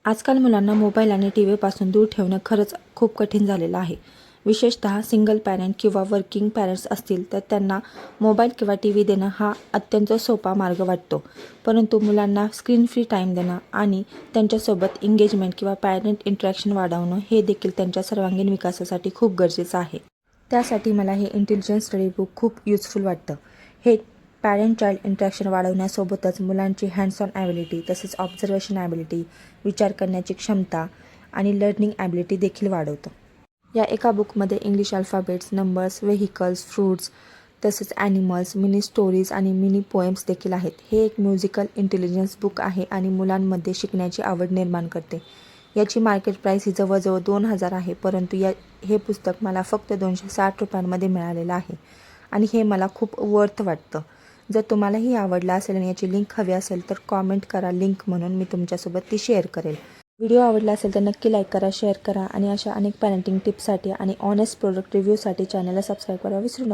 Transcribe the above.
आजकाल मुलांना मोबाईल आणि टीव्हीपासून दूर ठेवणं खरंच खूप कठीण झालेलं आहे. विशेषतः सिंगल पॅरेंट किंवा वर्किंग पॅरेंट्स असतील तर त्यांना मोबाईल किंवा टीव्ही देणं हा अत्यंत सोपा मार्ग वाटतो. परंतु मुलांना स्क्रीन फ्री टाईम देणं आणि त्यांच्यासोबत एंगेजमेंट किंवा पॅरेंट इंटरॅक्शन वाढवणं हे देखील त्यांच्या सर्वांगीण विकासासाठी खूप गरजेचं आहे. त्यासाठी मला हे इंटेलिजन्स स्टडी बुक खूप युजफुल वाटतं. हे पॅरेंट चाइल्ड इंटरॅक्शन वाढवण्यासोबतच मुलांची हँड्स ऑन ॲबिलिटी तसेच ऑब्झर्वेशन ॲबिलिटी, विचार करण्याची क्षमता आणि लर्निंग ॲबिलिटी देखील वाढवतं. या एका बुकमध्ये English alphabets, numbers, vehicles, fruits तसेच ॲनिमल्स, मिनी स्टोरीज आणि मिनी पोएम्स देखील आहेत. हे एक म्युझिकल इंटेलिजन्स बुक आहे आणि मुलांमध्ये शिकण्याची आवड निर्माण करते. याची मार्केट प्राईस ही जवळजवळ 2000 आहे, परंतु हे पुस्तक मला फक्त ₹260 मिळालेलं आहे आणि हे मला खूप वर्थ वाटतं. जर तुम्हालाही आवडलं असेल आणि याची लिंक हवी असेल तर कॉमेंट करा लिंक म्हणून मी तुमच्यासोबत ती शेअर करेल. व्हिडिओ आवडला असेल तर नक्की लाईक करा, शेअर करा आणि अशा अनेक पॅरेंटिंग टिप्ससाठी आणि ऑनेस्ट प्रोडक्ट रिव्ह्यूसाठी चॅनलला सबस्क्राईब करायला विसरू नका.